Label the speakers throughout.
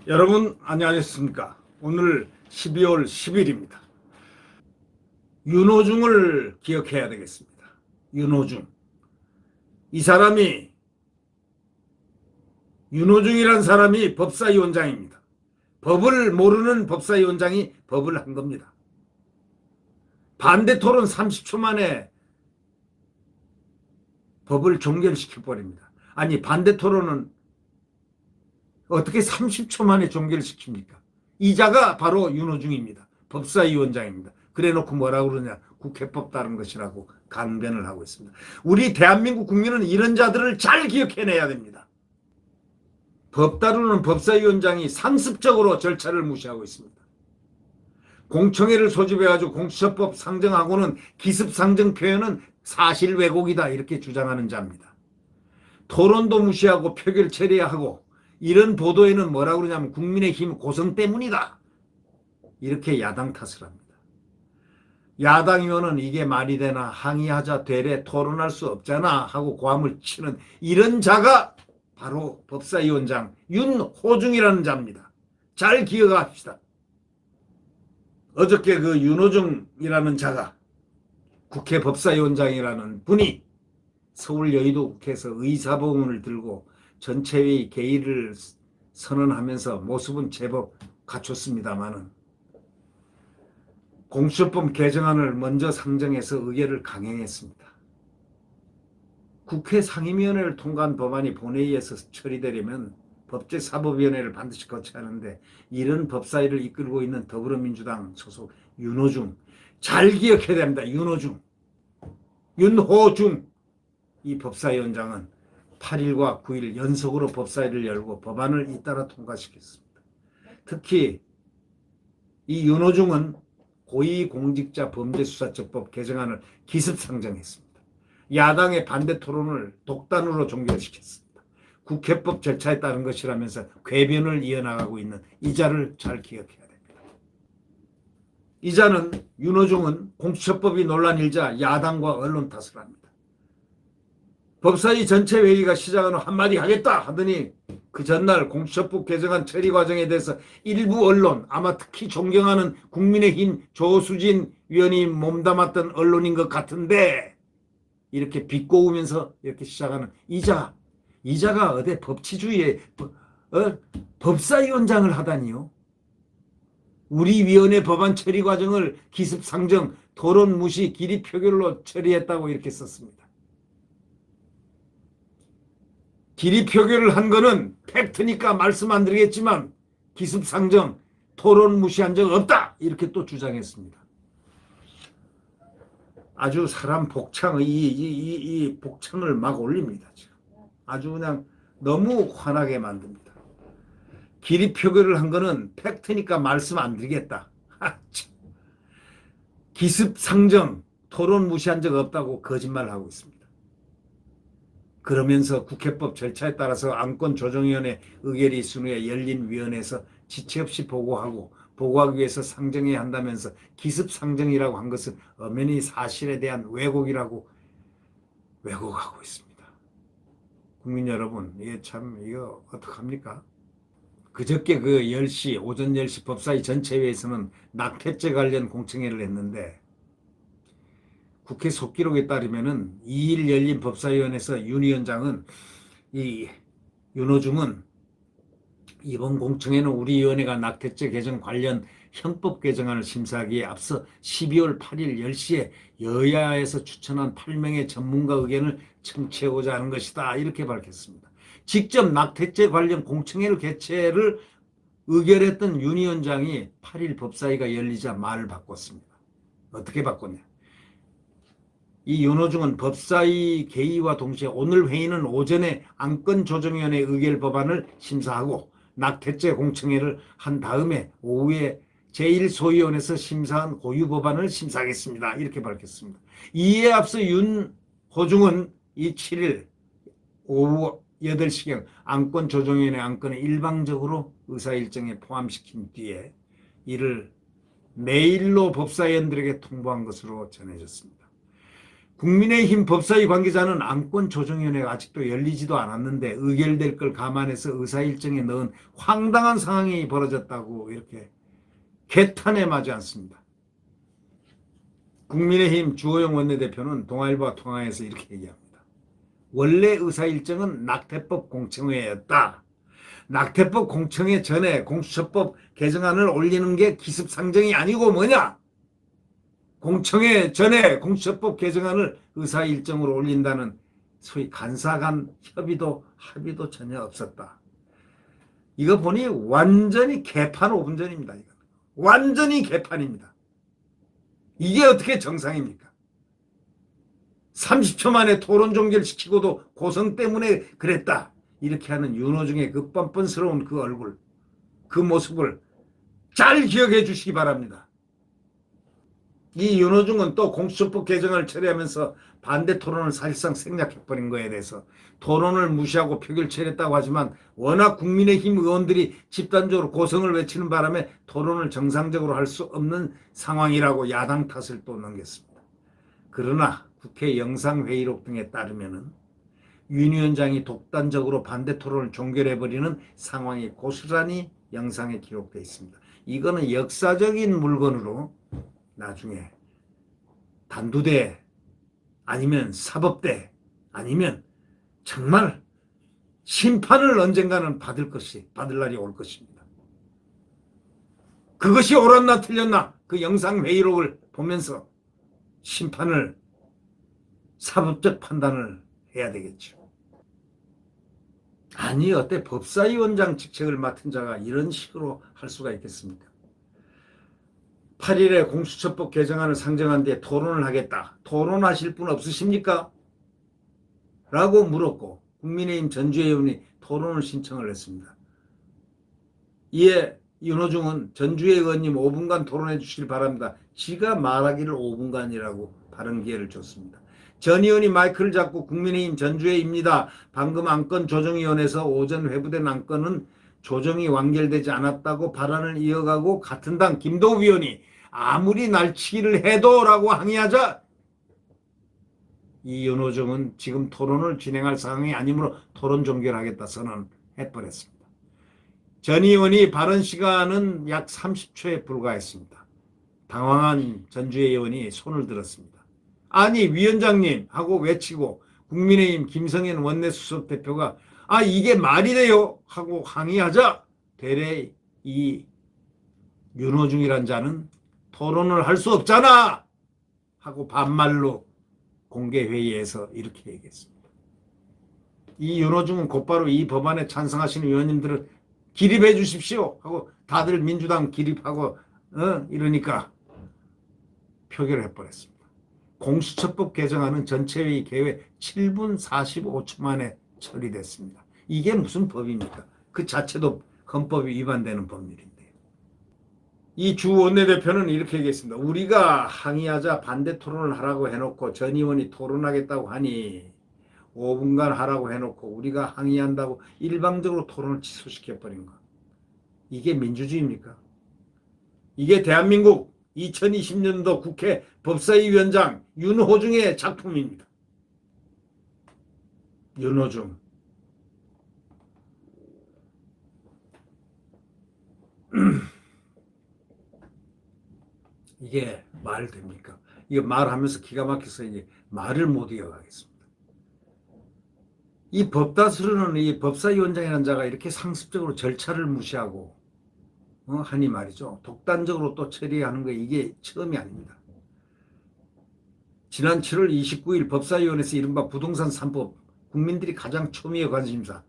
Speaker 1: 여러분 안녕하셨습니까? 오늘 12월 10일입니다. 윤호중을 기억해야 되겠습니다. 윤호중. 이 사람이 윤호중이란 사람이 법사위원장입니다. 법을 모르는 법사위원장이 법을 한 겁니다. 반대 토론 30초 만에 법을 종결시켜버립니다. 아니 반대 토론은 어떻게 30초 만에 종결시킵니까? 이자가 바로 윤호중입니다. 법사위원장입니다. 그래놓고 뭐라고 그러냐. 국회법 따른 것이라고 강변을 하고 있습니다. 우리 대한민국 국민은 이런 자들을 잘 기억해내야 됩니다. 법 다루는 법사위원장이 상습적으로 절차를 무시하고 있습니다. 공청회를 소집해가지고 공수처법 상정하고는 기습상정 표현은 사실 왜곡이다 이렇게 주장하는 자입니다. 토론도 무시하고 표결 처리하고 이런 보도에는 뭐라고 그러냐면 국민의힘 고성 때문이다. 이렇게 야당 탓을 합니다. 야당 의원은 이게 말이 되나 항의하자 되래 토론할 수 없잖아 하고 고함을 치는 이런 자가 바로 법사위원장 윤호중이라는 자입니다. 잘 기억합시다. 어저께 그 윤호중이라는 자가 국회 법사위원장이라는 분이 서울 여의도국회에서 의사봉을 들고 전체회의 개의를 선언하면서 모습은 제법 갖췄습니다마는 공수처법 개정안을 먼저 상정해서 의결을 강행했습니다. 국회 상임위원회를 통과한 법안이 본회의에서 처리되려면 법제사법위원회를 반드시 거쳐야 하는데 이런 법사위를 이끌고 있는 더불어민주당 소속 윤호중 잘 기억해야 됩니다. 윤호중 이 법사위원장은 8일과 9일 연속으로 법사위를 열고 법안을 잇따라 통과시켰습니다. 특히 이 윤호중은 고위공직자범죄수사처법 개정안을 기습상정했습니다. 야당의 반대 토론을 독단으로 종결시켰습니다. 국회법 절차에 따른 것이라면서 궤변을 이어나가고 있는 이 자를 잘 기억해야 됩니다. 이 자는 윤호중은 공수처법이 논란 일자 야당과 언론 탓을 합니다. 법사위 전체 회의가 시작한 후 한마디 하겠다 하더니 그 전날 공수처법 개정안 처리 과정에 대해서 일부 언론 아마 특히 존경하는 국민의힘 조수진 위원이 몸담았던 언론인 것 같은데 이렇게 비꼬우면서 이렇게 시작하는 이자가 어디 법치주의에 법사위원장을 하다니요. 우리 위원회 법안 처리 과정을 기습상정 토론 무시 기립 표결로 처리했다고 이렇게 썼습니다. 기립 표결을 한 거는 팩트니까 말씀 안 드리겠지만 기습상정 토론 무시한 적 없다 이렇게 또 주장했습니다. 아주 사람 복창의 이 복창을 막 올립니다. 지금. 아주 그냥 너무 화나게 만듭니다. 기립 표결을 한 거는 팩트니까 말씀 안 드리겠다. 기습상정 토론 무시한 적 없다고 거짓말을 하고 있습니다. 그러면서 국회법 절차에 따라서 안건조정위원회 의결이 있은 후에 열린 위원회에서 지체 없이 보고하기 위해서 상정해야 한다면서 기습상정이라고 한 것은 엄연히 사실에 대한 왜곡이라고 왜곡하고 있습니다. 국민 여러분, 이거 어떡합니까? 그저께 그 10시, 오전 10시 법사위 전체회에서는 낙태죄 관련 공청회를 했는데 국회 속기록에 따르면은 2일 열린 법사위원회에서 윤 위원장은 이 윤호중은 이번 공청회는 우리 위원회가 낙태죄 개정 관련 형법 개정안을 심사하기에 앞서 12월 8일 10시에 여야에서 추천한 8명의 전문가 의견을 청취하고자 하는 것이다 이렇게 밝혔습니다. 직접 낙태죄 관련 공청회를 개최를 의결했던 윤 위원장이 8일 법사위가 열리자 말을 바꿨습니다. 어떻게 바꿨냐? 이 윤호중은 법사위 개의와 동시에 오늘 회의는 오전에 안건조정위원회 의결 법안을 심사하고 낙태죄 공청회를 한 다음에 오후에 제1소위원회에서 심사한 고유 법안을 심사하겠습니다. 이렇게 밝혔습니다. 이에 앞서 윤호중은 이 7일 오후 8시경 안건조정위원회 안건을 일방적으로 의사일정에 포함시킨 뒤에 이를 메일로 법사위원들에게 통보한 것으로 전해졌습니다. 국민의힘 법사위 관계자는 안건조정위원회가 아직도 열리지도 않았는데 의결될 걸 감안해서 의사일정에 넣은 황당한 상황이 벌어졌다고 이렇게 개탄에 마지 않습니다. 국민의힘 주호영 원내대표는 동아일보와 통화에서 이렇게 얘기합니다. 원래 의사일정은 낙태법 공청회였다. 낙태법 공청회 전에 공수처법 개정안을 올리는 게 기습상정이 아니고 뭐냐? 공청회 전에 공수처법 개정안을 의사일정으로 올린다는 소위 간사 간 협의도 합의도 전혀 없었다. 이거 보니 완전히 개판 5분 전입니다. 이거. 완전히 개판입니다. 이게 어떻게 정상입니까? 30초 만에 토론 종결시키고도 고성 때문에 그랬다. 이렇게 하는 윤호중의 그 뻔뻔스러운 그 얼굴, 그 모습을 잘 기억해 주시기 바랍니다. 이 윤호중은 또 공수처법 개정을 처리하면서 반대 토론을 사실상 생략해버린 거에 대해서 토론을 무시하고 표결 처리했다고 하지만 워낙 국민의힘 의원들이 집단적으로 고성을 외치는 바람에 토론을 정상적으로 할 수 없는 상황이라고 야당 탓을 또 넘겼습니다. 그러나 국회 영상회의록 등에 따르면 윤 위원장이 독단적으로 반대 토론을 종결해버리는 상황이 고스란히 영상에 기록되어 있습니다. 이거는 역사적인 물건으로 나중에 단두대 아니면 사법대 아니면 정말 심판을 언젠가는 받을 날이 올 것입니다. 그것이 옳았나 틀렸나 그 영상회의록을 보면서 심판을 사법적 판단을 해야 되겠죠. 아니 어때 법사위원장 직책을 맡은 자가 이런 식으로 할 수가 있겠습니까? 8일에 공수처법 개정안을 상정한 뒤에 토론을 하겠다. 토론하실 분 없으십니까? 라고 물었고 국민의힘 전주혜 의원이 토론을 신청을 했습니다. 이에 윤호중은 전주혜 의원님 5분간 토론해 주시길 바랍니다. 지가 말하기를 5분간이라고 발언 기회를 줬습니다. 전 의원이 마이크를 잡고 국민의힘 전주혜입니다. 방금 안건조정위원회에서 오전 회부된 안건은 조정이 완결되지 않았다고 발언을 이어가고 같은 당 김도우 위원이 아무리 날치기를 해도 라고 항의하자 이 윤호중은 지금 토론을 진행할 상황이 아니므로 토론 종결하겠다 선언해버렸습니다. 전 의원이 발언 시간은 약 30초에 불과했습니다. 당황한 전주혜 의원이 손을 들었습니다. 아니 위원장님 하고 외치고 국민의힘 김성현 원내수석대표가 아 이게 말이 돼요 하고 항의하자 되레 이 윤호중이란 자는 토론을 할 수 없잖아 하고 반말로 공개회의에서 이렇게 얘기했습니다. 이 윤호중은 곧바로 이 법안에 찬성하시는 의원님들을 기립해 주십시오 하고 다들 민주당 기립하고 이러니까 표결해버렸습니다. 공수처법 개정안은 전체회의 개회 7분 45초 만에 처리됐습니다. 이게 무슨 법입니까? 그 자체도 헌법이 위반되는 법률인데요. 이 주 원내대표는 이렇게 얘기했습니다. 우리가 항의하자 반대 토론을 하라고 해놓고 전 의원이 토론하겠다고 하니 5분간 하라고 해놓고 우리가 항의한다고 일방적으로 토론을 취소시켜버린 것. 이게 민주주의입니까? 이게 대한민국 2020년도 국회 법사위원장 윤호중의 작품입니다. 윤호중. 이게 말 됩니까? 이거 말하면서 기가 막혀서 이제 말을 못 이어가겠습니다. 이 법다스르는 이 법사위원장이라는 자가 이렇게 상습적으로 절차를 무시하고 하니 말이죠. 독단적으로 또 처리하는 거 이게 처음이 아닙니다. 지난 7월 29일 법사위원회에서 이른바 부동산 3법 국민들이 가장 초미의 관심사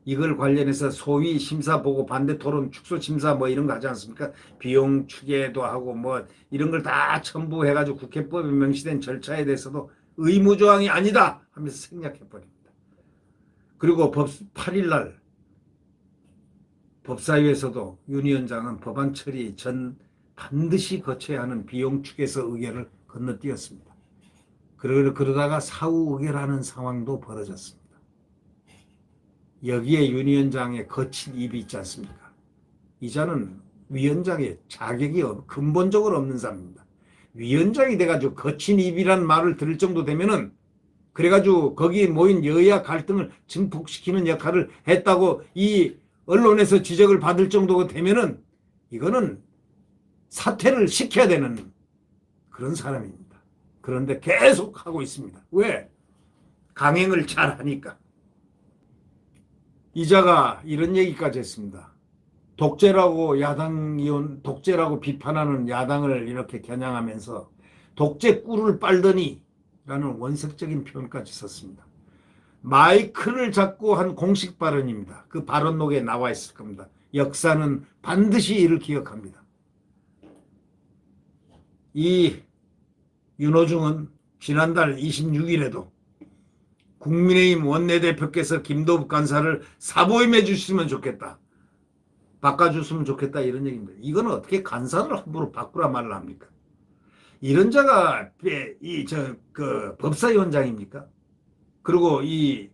Speaker 1: 이걸 관련해서 소위 심사 보고 반대 토론 축소 심사 뭐 이런 거 하지 않습니까? 비용 추계도 하고 뭐 이런 걸 다 첨부해가지고 국회법에 명시된 절차에 대해서도 의무조항이 아니다 하면서 생략해버립니다. 그리고 8일 날 법사위에서도 윤 위원장은 법안 처리 전 반드시 거쳐야 하는 비용 축에서 의결을 건너뛰었습니다. 그러다가 사후 의결하는 상황도 벌어졌습니다. 여기에 윤 위원장의 거친 입이 있지 않습니까? 이 자는 위원장의 자격이 근본적으로 없는 사람입니다. 위원장이 돼가지고 거친 입이란 말을 들을 정도 되면은 그래가지고 거기 모인 여야 갈등을 증폭시키는 역할을 했다고 이 언론에서 지적을 받을 정도가 되면은 이거는 사퇴를 시켜야 되는 그런 사람입니다. 그런데 계속 하고 있습니다. 왜? 강행을 잘 하니까. 이자가 이런 얘기까지 했습니다. 독재라고 독재라고 비판하는 야당을 이렇게 겨냥하면서 독재 꿀을 빨더니 라는 원색적인 표현까지 썼습니다. 마이크를 잡고 한 공식 발언입니다. 그 발언록에 나와 있을 겁니다. 역사는 반드시 이를 기억합니다. 이 윤호중은 지난달 26일에도 국민의힘 원내대표께서 김도읍 간사를 사보임해 주시면 좋겠다. 바꿔줬으면 좋겠다 이런 얘기입니다. 이건 어떻게 간사를 함부로 바꾸라 말을 합니까? 이런 자가 법사위원장입니까? 그리고 이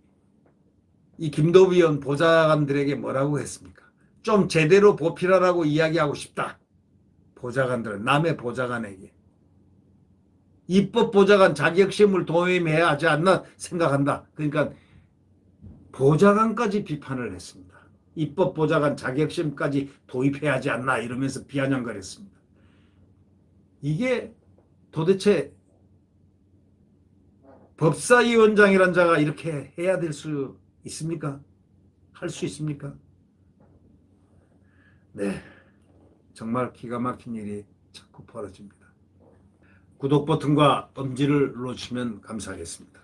Speaker 1: 김도읍 의원 보좌관들에게 뭐라고 했습니까? 좀 제대로 보필하라고 이야기하고 싶다. 보좌관들은 남의 보좌관에게. 입법보좌관 자격시험을 도입해야 하지 않나 생각한다. 그러니까 보좌관까지 비판을 했습니다. 입법보좌관 자격시험까지 도입해야 하지 않나 이러면서 비아냥거렸습니다. 이게 도대체 법사위원장이란 자가 이렇게 해야 될 수 있습니까? 할 수 있습니까? 네, 정말 기가 막힌 일이 자꾸 벌어집니다. 구독 버튼과 엄지를 눌러주시면 감사하겠습니다.